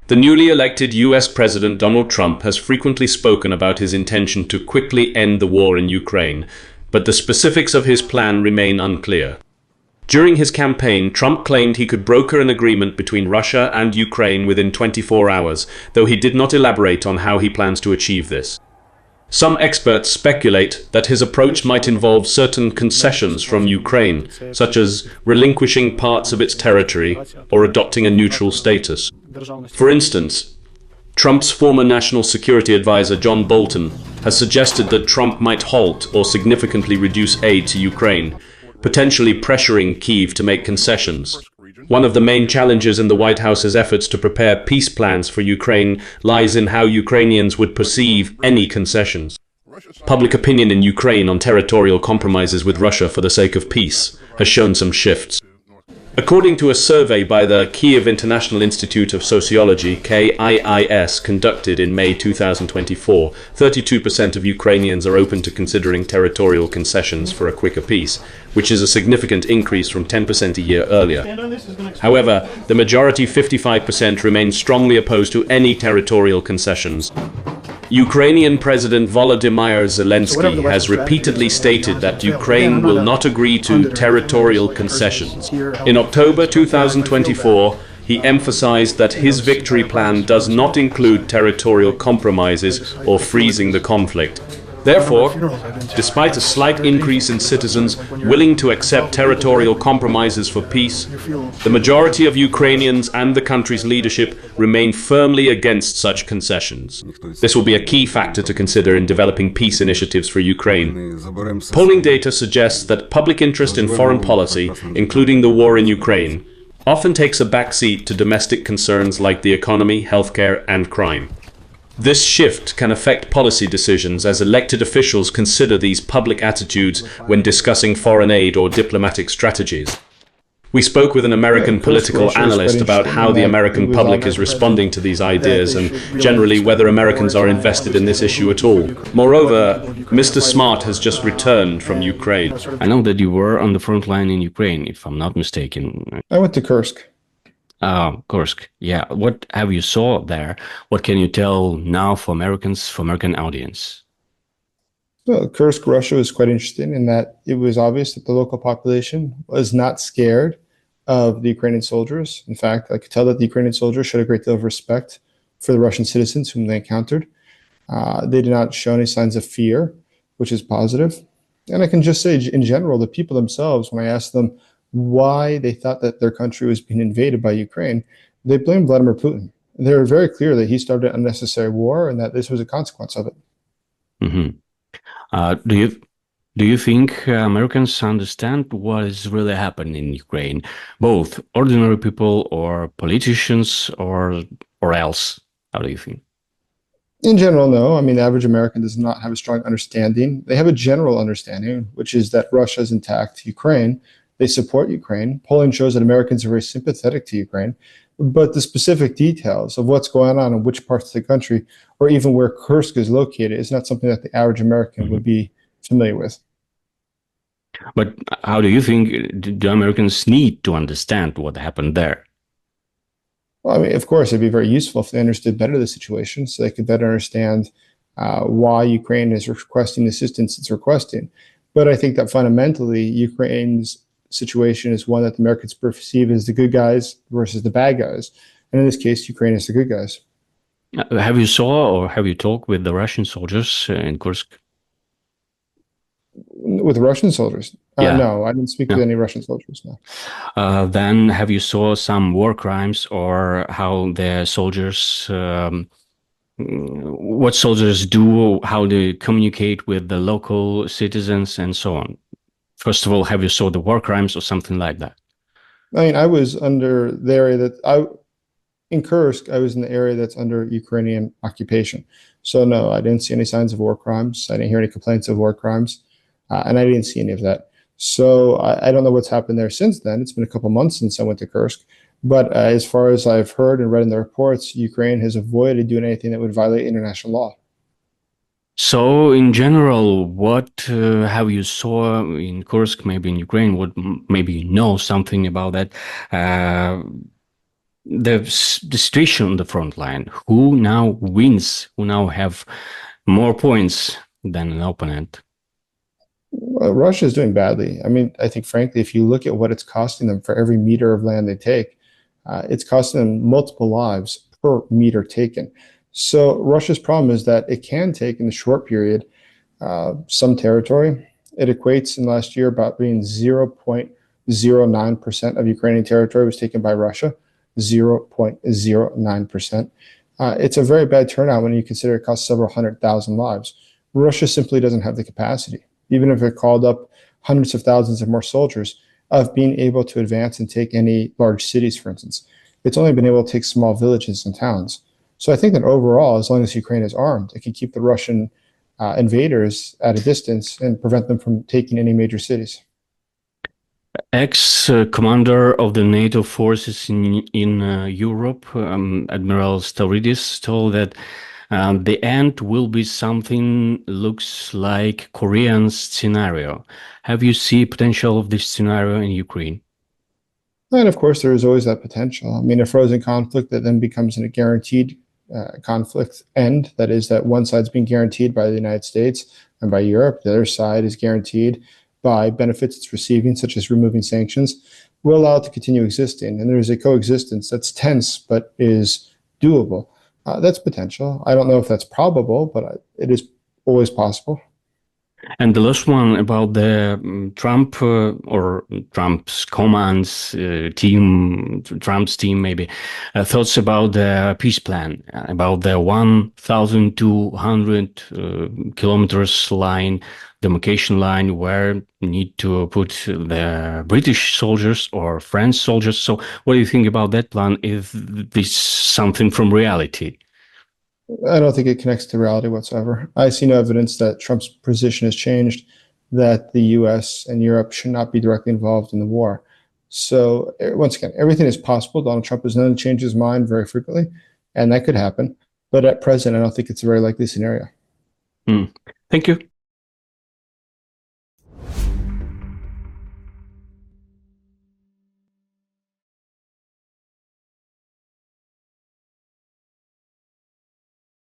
The newly elected US President Donald Trump has frequently spoken about his intention to quickly end the war in Ukraine, but the specifics of his plan remain unclear. During his campaign, Trump claimed he could broker an agreement between Russia and Ukraine within 24 hours, though he did not elaborate on how he plans to achieve this. Some experts speculate that his approach might involve certain concessions from Ukraine, such as relinquishing parts of its territory or adopting a neutral status. For instance, Trump's former national security advisor John Bolton has suggested that Trump might halt or significantly reduce aid to Ukraine, potentially pressuring Kyiv to make concessions. One of the main challenges in the White House's efforts to prepare peace plans for Ukraine lies in how Ukrainians would perceive any concessions. Public opinion in Ukraine on territorial compromises with Russia for the sake of peace has shown some shifts. According to a survey by the Kyiv International Institute of Sociology, KIIS, conducted in May 2024, 32% of Ukrainians are open to considering territorial concessions for a quicker peace, which is a significant increase from 10% a year earlier. However, the majority, 55%, remain strongly opposed to any territorial concessions. Ukrainian President Volodymyr Zelensky has repeatedly stated that Ukraine will not agree to territorial concessions. In October 2024, he emphasized that his victory plan does not include territorial compromises or freezing the conflict. Therefore, despite a slight increase in citizens willing to accept territorial compromises for peace, the majority of Ukrainians and the country's leadership remain firmly against such concessions. This will be a key factor to consider in developing peace initiatives for Ukraine. Polling data suggests that public interest in foreign policy, including the war in Ukraine, often takes a backseat to domestic concerns like the economy, healthcare, and crime. This shift can affect policy decisions as elected officials consider these public attitudes when discussing foreign aid or diplomatic strategies. We spoke with an American political analyst about how the American public is responding to these ideas and generally whether Americans are invested in this issue at all. Moreover, Mr. Smart has just returned from Ukraine. I know that you were on the front line in Ukraine, if I'm not mistaken. I went to Kursk. Kursk, yeah. What have you saw there? What can you tell now for Americans, for American audience? Well, Kursk, Russia was quite interesting in that it was obvious that the local population was not scared of the Ukrainian soldiers. In fact, I could tell that the Ukrainian soldiers showed a great deal of respect for the Russian citizens whom they encountered. They did not show any signs of fear, which is positive. And I can just say, in general, the people themselves, when I asked them why they thought that their country was being invaded by Ukraine, they blamed Vladimir Putin. They were very clear that he started an unnecessary war and that this was a consequence of it. Mm-hmm. Do you think Americans understand what is really happening in Ukraine, both ordinary people or politicians or else? How do you think? In general, no. I mean, the average American does not have a strong understanding. They have a general understanding, which is that Russia is attacked Ukraine. They support Ukraine. Polling shows that Americans are very sympathetic to Ukraine, but the specific details of what's going on in which parts of the country, or even where Kursk is located, is not something that the average American would be familiar with. But how do you think do Americans need to understand what happened there? Well, I mean, of course, it'd be very useful if they understood better the situation, so they could better understand why Ukraine is requesting the assistance it's requesting. But I think that fundamentally, Ukraine's situation is one that the Americans perceive as the good guys versus the bad guys. And in this case, Ukraine is the good guys. Have you saw or have you talked with the Russian soldiers in Kursk? With Russian soldiers? Yeah. No, I didn't speak with any Russian soldiers, no. Then have you saw some war crimes or how the soldiers, what soldiers do, how they communicate with the local citizens and so on? First of all, have you saw the war crimes or something like that? I mean, I was under the area in Kursk, I was in the area that's under Ukrainian occupation. So no, I didn't see any signs of war crimes. I didn't hear any complaints of war crimes. And I didn't see any of that. So I don't know what's happened there since then. It's been a couple months since I went to Kursk. But as far as I've heard and read in the reports, Ukraine has avoided doing anything that would violate international law. So in general, what have you saw in Kursk, maybe in Ukraine, what maybe you know something about that? the situation on the front line. Who now wins? Who now have more points than an opponent? Well, Russia is doing badly. I mean, I think, frankly, if you look at what it's costing them for every meter of land they take, it's costing them multiple lives per meter taken. So Russia's problem is that it can take, in the short period, some territory. It equates in last year about being 0.09% of Ukrainian territory was taken by Russia, 0.09%. It's a very bad turnout when you consider it costs several 100,000 lives. Russia simply doesn't have the capacity, even if it called up hundreds of thousands of more soldiers, of being able to advance and take any large cities, for instance. It's only been able to take small villages and towns. So I think that overall, as long as Ukraine is armed, it can keep the Russian invaders at a distance and prevent them from taking any major cities. Ex-commander of the NATO forces in Europe, Admiral Stavridis, told that the end will be something looks like Korean scenario. Have you seen potential of this scenario in Ukraine? And of course, there is always that potential. I mean, a frozen conflict that then becomes a guaranteed conflict end, that is, that one side's being guaranteed by the United States and by Europe, the other side is guaranteed by benefits it's receiving, such as removing sanctions, will allow it to continue existing. And there is a coexistence that's tense but is doable. That's potential. I don't know if that's probable, but it is always possible. And the last one about the Trump or Trump's commands team, Trump's team maybe, thoughts about the peace plan, about the 1,200 kilometers line, demarcation line, where you need to put the British soldiers or French soldiers. So what do you think about that plan? Is this something from reality? I don't think it connects to reality whatsoever. I see no evidence that Trump's position has changed, that the US and Europe should not be directly involved in the war. So, once again, everything is possible. Donald Trump is known to change his mind very frequently, and that could happen. But at present, I don't think it's a very likely scenario. Thank you.